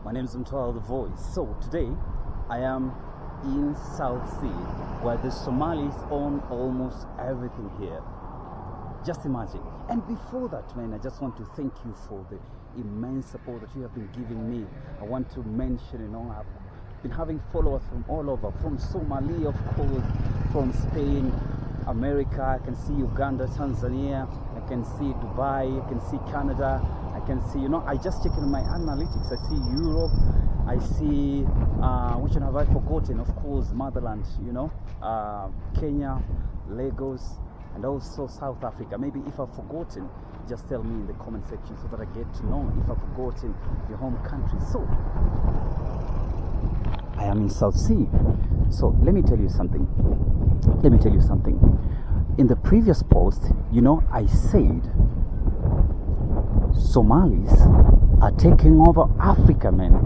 My name is Mtwal the Voice. So today I am in South Sea, where the Somalis own almost everything here. Just imagine. And before that, man, I just want to thank you for the immense support that you have been giving me. I want to mention, I've been having followers from all over, from Somali, of course, from Spain, America, I can see Uganda, Tanzania, I can see Dubai, I can see Canada, I can see, I just check in my analytics, I see Europe, I see, which one have I forgotten? Of course, Motherland, Kenya, Lagos, and also South Africa. Maybe if I've forgotten, just tell me in the comment section so that I get to know if I've forgotten your home country. So, I am in South Sea. So, let me tell you something. In the previous post, I said Somalis are taking over Africa, man.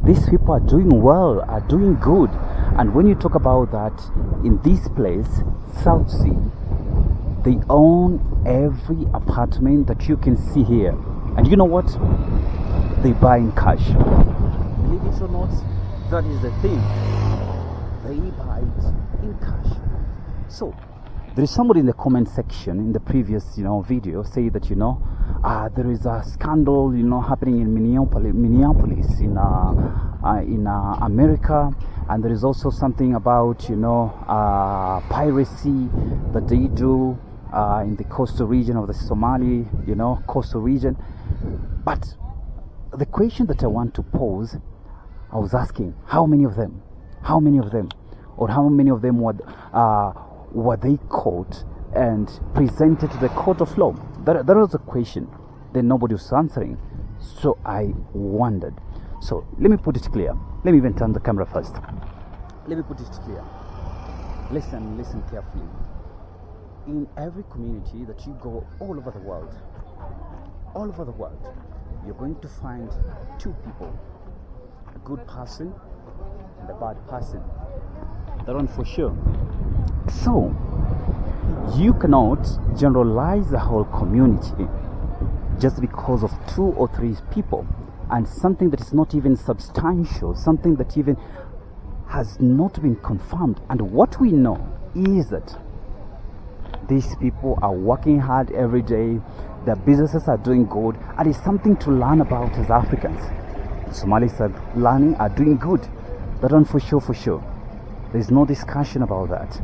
These people are doing well, are doing good. And when you talk about that, in this place, South Sea, they own every apartment that you can see here. And you know what? They buy in cash. Believe it or not, that is the thing. They buy it in cash. So, there is somebody in the comment section in the previous, video say that, there is a scandal, happening in Minneapolis in America, and there is also something about, piracy that they do in the coastal region of the Somali, coastal region. But the question that I want to pose, I was asking, how many of them, or how many of them were they caught and presented to the court of law? That was the question. Then nobody was answering. So I wondered. So let me put it clear. Let me even turn the camera first. Let me put it clear. Listen carefully. In every community that you go all over the world, you're going to find two people, a good person and a bad person. That one for sure. So, you cannot generalize the whole community just because of 2 or 3 people and something that is not even substantial, something that even has not been confirmed. And what we know is that these people are working hard every day, their businesses are doing good, and it's something to learn about as Africans. The Somalis are doing good. That one for sure. There's no discussion about that.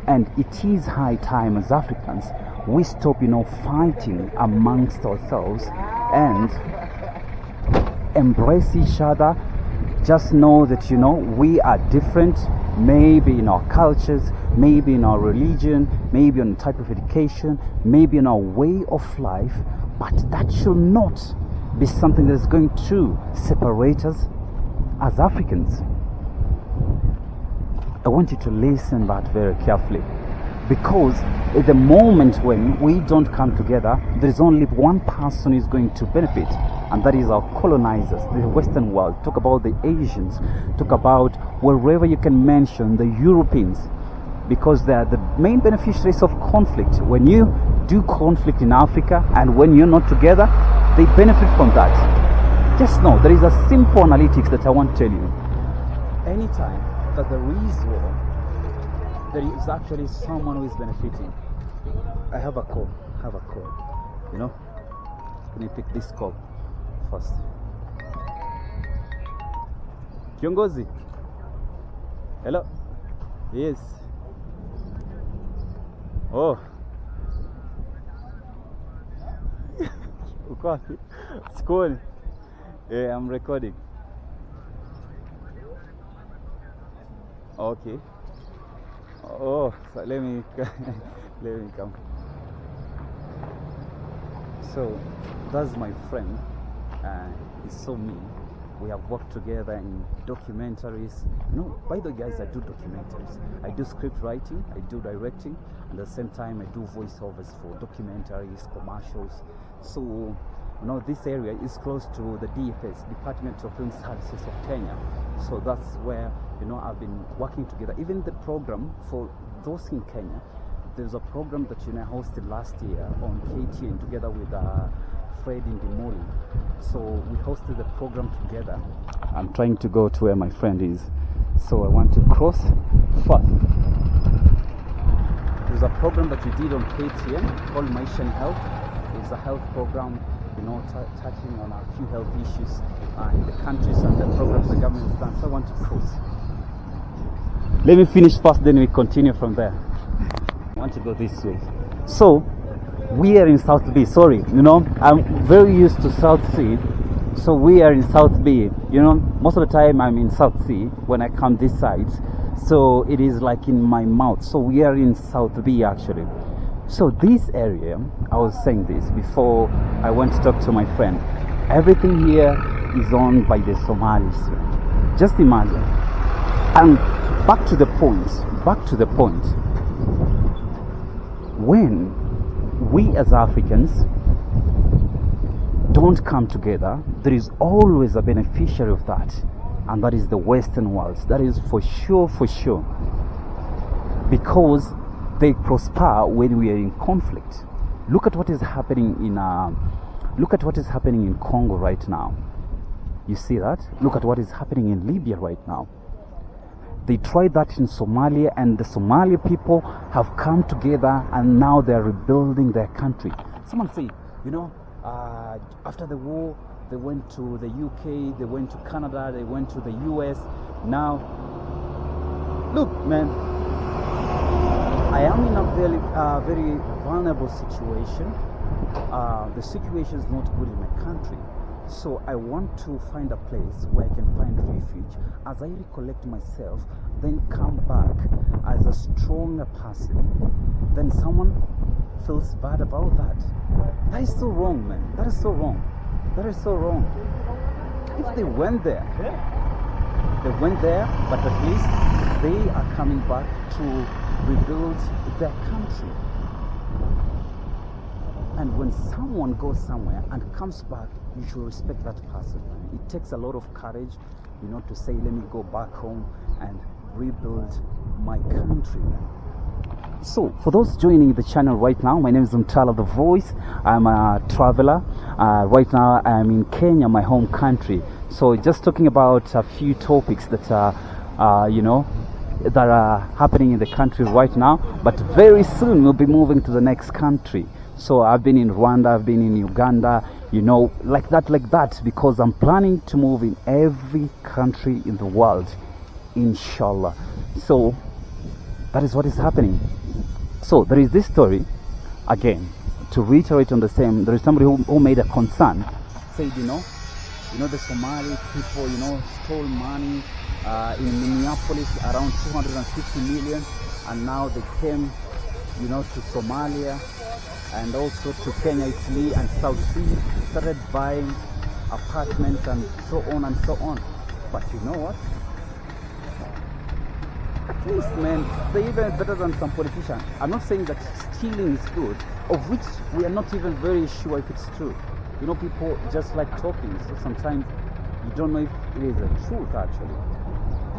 And it is high time as Africans we stop, fighting amongst ourselves and embrace each other. Just know that, we are different, maybe in our cultures, maybe in our religion, maybe on the type of education, maybe in our way of life, but that should not be something that is going to separate us as Africans. I want you to listen but very carefully, because at the moment when we don't come together, there is only one person who is going to benefit, and that is our colonizers, the Western world. Talk about the Asians, talk about wherever you can mention the Europeans, because they are the main beneficiaries of conflict. When you do conflict in Africa and when you're not together, they benefit from that. Just know, there is a simple analytics that I want to tell you. Anytime that there is war, there is actually someone who is benefiting. I have a call. Let me pick this call first. Kiongozi. Hello. Yes. Oh. Uko wapi? Sikuoni. Yeah, I'm recording. Okay. Oh, so let me come. So that's my friend. He saw me. We have worked together in documentaries. By the way, guys, I do documentaries. I do script writing, I do directing, and at the same time I do voiceovers for documentaries, commercials. So, this area is close to the DFS, Department of Film Services of Kenya. So that's where, I've been working together. Even the program for those in Kenya, there's a program that I hosted last year on KTN together with Fred in Dimori. So we hosted the program together. I'm trying to go to where my friend is. So I want to cross first. There's a program that we did on KTN called Maisha and Health. It's a health program, touching on a few health issues in the countries and the programs the government has done. So I want to cross. Let me finish first, then we continue from there. I want to go this way. So we are in South B. Sorry, I'm very used to South C. So we are in South B. Most of the time I'm in South C when I come this side. So it is like in my mouth. So we are in South B actually. So this area, I was saying this before I went to talk to my friend. Everything here is owned by the Somalis. Just imagine. And back to the point. When we as Africans don't come together, there is always a beneficiary of that, and that is the Western world. That is for sure, because they prosper when we are in conflict. Look at what is happening in Congo right now. You see that? Look at what is happening in Libya right now. They tried that in Somalia, and the Somali people have come together, and now they are rebuilding their country. Someone say, after the war, they went to the UK, they went to Canada, they went to the US. Now, look, man, I am in a very vulnerable situation. The situation is not good in my country. So I want to find a place where I can find refuge as I recollect myself, then come back as a stronger person. Then someone feels bad about that. That is so wrong, man. That is so wrong. If they went there, but at least they are coming back to rebuild their country. And when someone goes somewhere and comes back, you should respect that person. It takes a lot of courage, to say, let me go back home and rebuild my country. So, for those joining the channel right now, my name is Mtala the Voice. I'm a traveler. Right now, I'm in Kenya, my home country. So, just talking about a few topics that are, that are happening in the country right now. But very soon, we'll be moving to the next country. So I've been in Rwanda, I've been in Uganda, like that, because I'm planning to move in every country in the world, inshallah. So that is what is happening. So there is this story, again, to reiterate on the same, there is somebody who made a concern, said, the Somali people, stole money in Minneapolis, around 250 million, and now they came, to Somalia, and also to Kenya, Italy, and South Sea, started buying apartments and so on and so on. But you know what? At least, man, they're even better than some politicians. I'm not saying that stealing is good, of which we are not even very sure if it's true. People just like talking, so sometimes you don't know if it is the truth actually.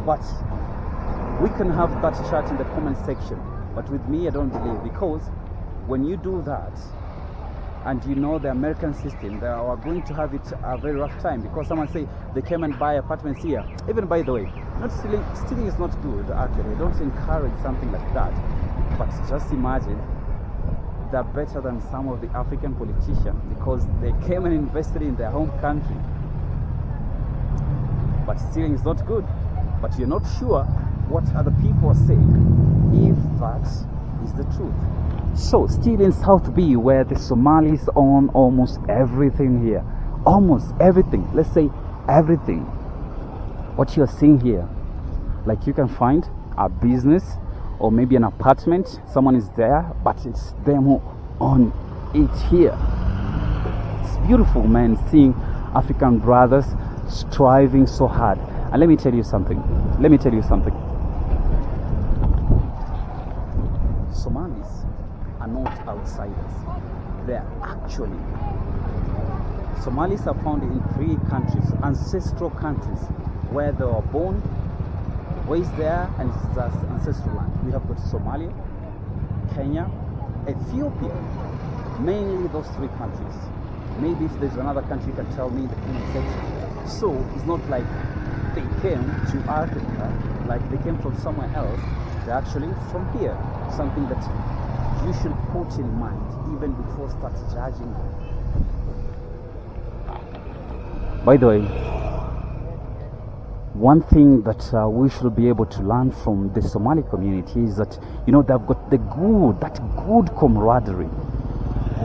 But we can have that chat in the comment section. But with me, I don't believe, because when you do that, and the American system, they are going to have it a very rough time, because someone say they came and buy apartments here. Even, by the way, not stealing is not good actually. I don't encourage something like that. But just imagine, they're better than some of the African politicians, because they came and invested in their home country. But stealing is not good. But you're not sure what other people are saying, if that is the truth. So, still in South B, where the Somalis own almost everything here. Almost everything. Let's say everything. What you're seeing here. Like you can find a business or maybe an apartment. Someone is there, but it's them who own it here. It's beautiful, man, seeing African brothers striving so hard. And let me tell you something. Somalis are not outsiders. They're actually, Somalis are found in 3 countries, ancestral countries, where they were born, raised there, and it's their ancestral land. We have got Somalia, Kenya, Ethiopia, mainly those 3 countries. Maybe if there's another country, you can tell me in the comment section. So it's not like they came to Africa, like they came from somewhere else. They're actually from here. Something that you should put in mind even before start judging them. By the way, one thing that we should be able to learn from the Somali community is that, you know, they've got that good camaraderie.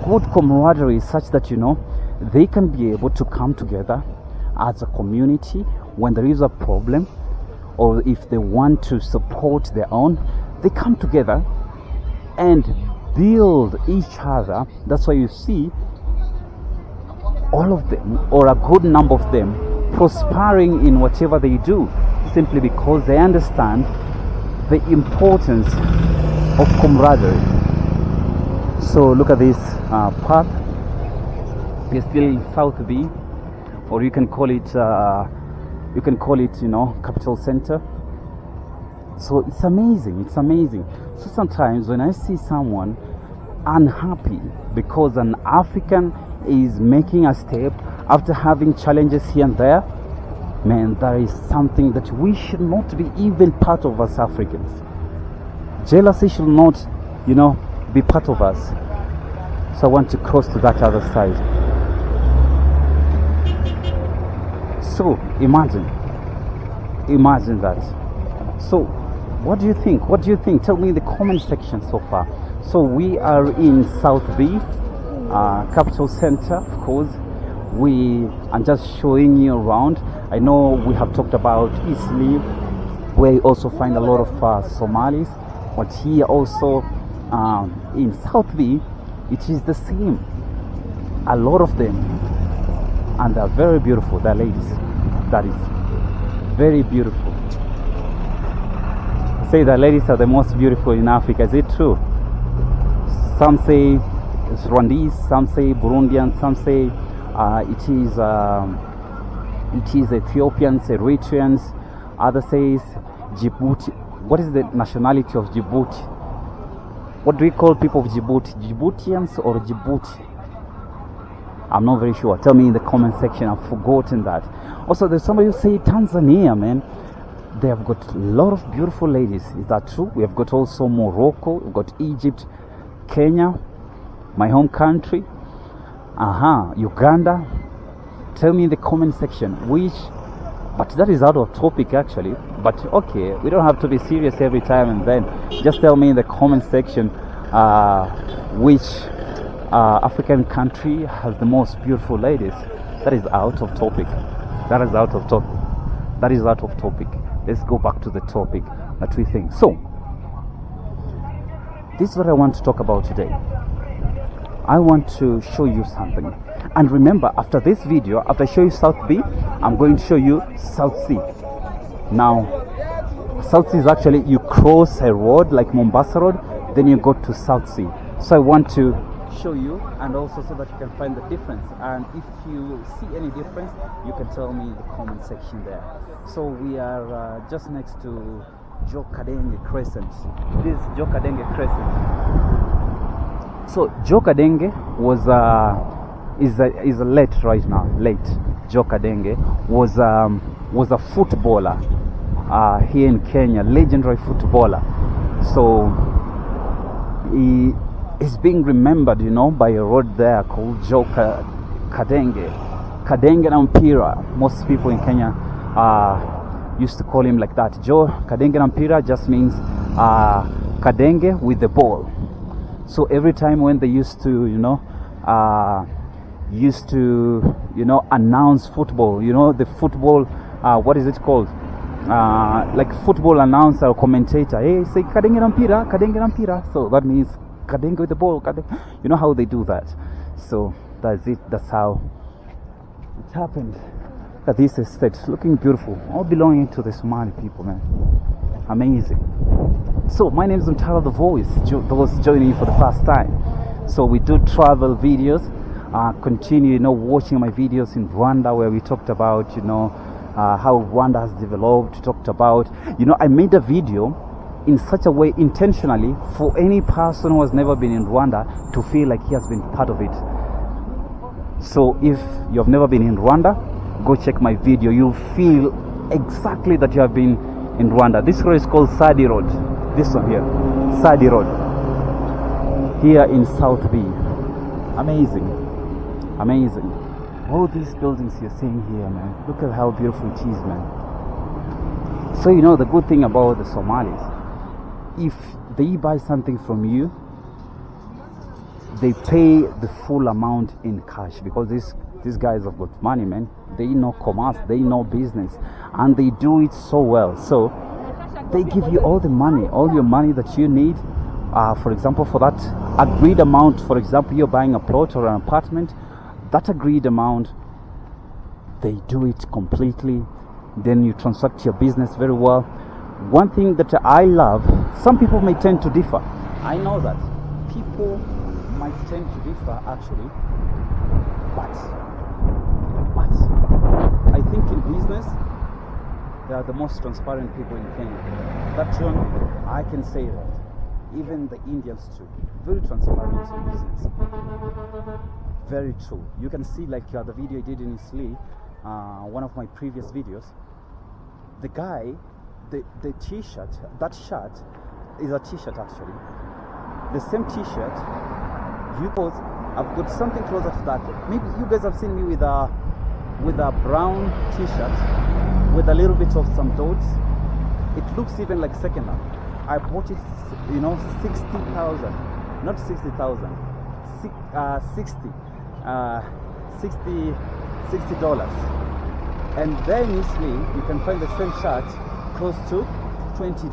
Good camaraderie is such that, you know, they can be able to come together as a community when there is a problem, or if they want to support their own, they come together and build each other. That's why you see all of them, or a good number of them, prospering in whatever they do, simply because they understand the importance of camaraderie. So look at this path. We're still in South B, or you can call it you know, capital center. So it's amazing. So sometimes when I see someone unhappy because an African is making a step after having challenges here and there, man, there is something that we should not be even part of as Africans. Jealousy should not, you know, be part of us. So I want to cross to that other side. So imagine that. So what do you think? Tell me in the comment section so far. So we are in South B, capital center, of course. I'm just showing you around. I know we have talked about Eastleigh, where you also find a lot of Somalis, but here also in South B, it is the same. A lot of them, and they're very beautiful. They're ladies. That is very beautiful. Say that ladies are the most beautiful in Africa. Is it true? Some say it's Rwandese, some say Burundian, some say it is Ethiopians, Eritreans. Others says Djibouti. What is the nationality of Djibouti? What do we call people of Djibouti? Djiboutians or Djibouti? I'm not very sure. Tell me in the comment section. I've forgotten that. Also, there's somebody who say Tanzania, man. They have got a lot of beautiful ladies. Is that true? We have got also Morocco. We've got Egypt, Kenya, my home country. Uganda. Tell me in the comment section but that is out of topic actually. But okay, we don't have to be serious every time and then. Just tell me in the comment section which African country has the most beautiful ladies. That is out of topic. Let's go back to the topic that we think. So this is what I want to talk about today. I want to show you something. And remember, after this video, after I show you South B, I'm going to show you South C. Now, South C is actually, you cross a road like Mombasa Road, then you go to South C. So I want to show you, and also so that you can find the difference. And if you see any difference, you can tell me in the comment section there. So we are just next to Jokadenge Crescent. This is Jokadenge Crescent. So Jokadenge is late right now. Jokadenge was a footballer here in Kenya, legendary footballer. So he is being remembered, you know, by a road there called Jokadenge. Kadenge Nampira. Most people in Kenya used to call him like that. Kadenge Nampira just means Kadenge with the ball. So every time when they used to, announce football, the football, what is it called? Like football announcer or commentator, hey, say Kadenge Nampira. So that means Kadenge with the ball. You know how they do that. So that's it. That's how it happened. That this estate looking beautiful, all belonging to the Somali people, man. Amazing. So my name is Mtara the Voice. Those joining for the first time. So we do travel videos. Continue, watching my videos in Rwanda, where we talked about, how Rwanda has developed. Talked about, I made a video in such a way intentionally for any person who has never been in Rwanda to feel like he has been part of it. So if you have never been in Rwanda, go check my video. You'll feel exactly that you have been in Rwanda. This road is called Sadi Road. This one here, Sadi Road, here in South B. Amazing, amazing. All these buildings you're seeing here, man, look at how beautiful it is, man. So you know the good thing about the Somalis, if they buy something from you, they pay the full amount in cash, because these guys have got money, man. They know commerce, they know business, and they do it so well. So they give you all the money, all your money that you need. For example, for that agreed amount, for example, you're buying a plot or an apartment, that agreed amount, they do it completely. Then you transact your business very well. One thing that I love, some people may tend to differ. I know that people might tend to differ actually, but I think in business they are the most transparent people in Kenya. That one, I can say that. Even the Indians too, very transparent in business. Very true. You can see, like the video I did in Isli, one of my previous videos. The guy, the t-shirt, that shirt is a t-shirt actually. The same t-shirt, I've got something closer to that. Maybe you guys have seen me with a brown t-shirt with a little bit of some dots. It looks even like second hand. I bought it, 60,000, not 60,000, $60. And then you can find the same shirt close to $20.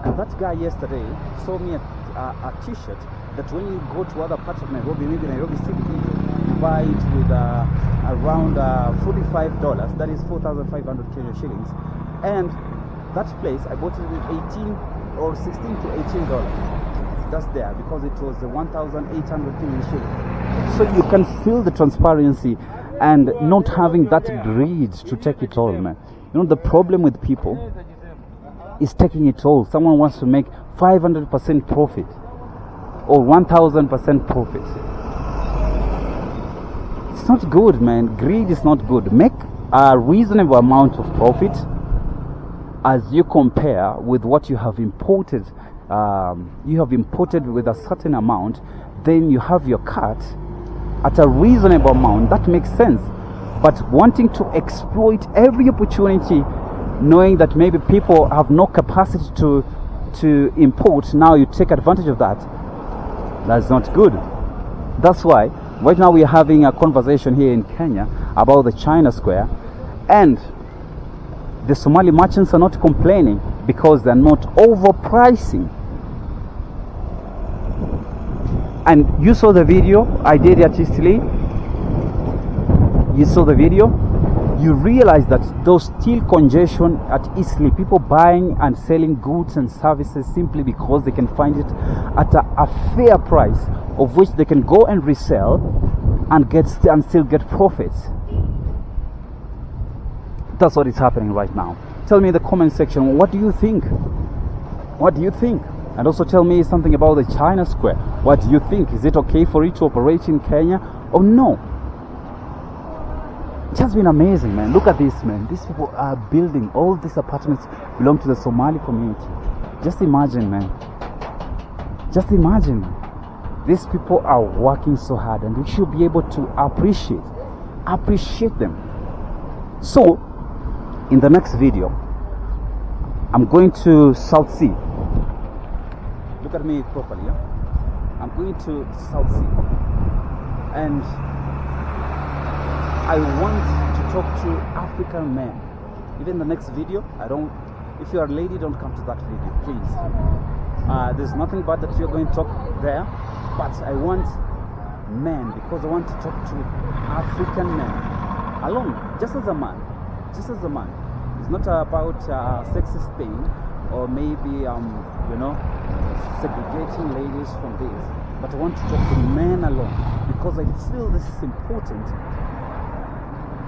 And that guy yesterday sold me a t-shirt that when you go to other parts of Nairobi, maybe Nairobi City, you buy it with around $45, that is 4,500 Kenyan shillings. And that place, I bought it with 16 to $18. That's there, because it was 1,800 Kenyan shillings. So you can feel the transparency and not having that greed to take it all, man. You know, the problem with people is taking it all. Someone wants to make 500% profit or 1,000% profit. It's not good, man. Greed is not good. Make a reasonable amount of profit as you compare with what you have imported. You have imported with a certain amount, then you have your cut at a reasonable amount. That makes sense. But wanting to exploit every opportunity, knowing that maybe people have no capacity to import, now you take advantage of that. That's not good. That's why right now we are having a conversation here in Kenya about the China Square, and the Somali merchants are not complaining because they're not overpricing. And you saw the video I did at Isli. You saw the video. You realize that those still congestion at Isli, people buying and selling goods and services simply because they can find it at a fair price, of which they can go and resell and still get profits. That's what is happening right now. Tell me in the comment section, what do you think? What do you think? And also tell me something about the China Square. What do you think? Is it okay for it to operate in Kenya or no? It has been amazing, man. Look at this, man. These people are building, all these apartments belong to the Somali community. Just imagine, man. Just imagine. These people are working so hard, and we should be able to appreciate them. So in the next video, I'm going to South Sea. Look at me properly, yeah? I'm going to South Sea, and I want to talk to African men. Even the next video, if you are a lady, don't come to that video, please. There's nothing bad that you're going to talk there, but I want men, because I want to talk to African men alone, just as a man. It's not about sexist thing, or maybe segregating ladies from this, but I want to talk to men alone, because I feel this is important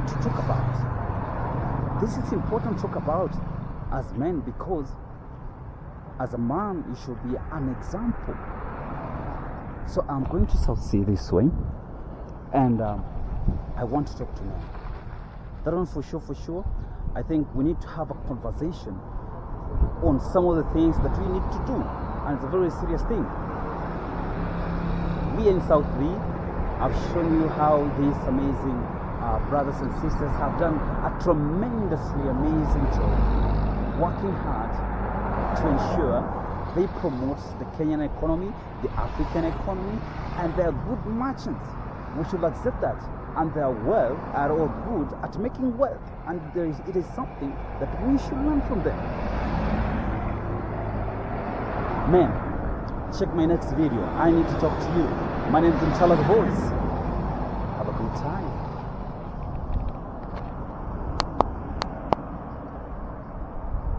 to talk about. This is important to talk about as men, because as a man you should be an example. So I'm going to South Sea this way, and I want to talk to men. That one for sure. I think we need to have a conversation on some of the things that we need to do, and it's a very serious thing. We in South B have shown you how these amazing brothers and sisters have done a tremendously amazing job, working hard to ensure they promote the Kenyan economy, the African economy, and they are good merchants. We should accept that. And their wealth are all good at making wealth, and it is something that we should learn from them. Man, check my next video. I need to talk to you. My name is Inshallah the Voice. Have a good time.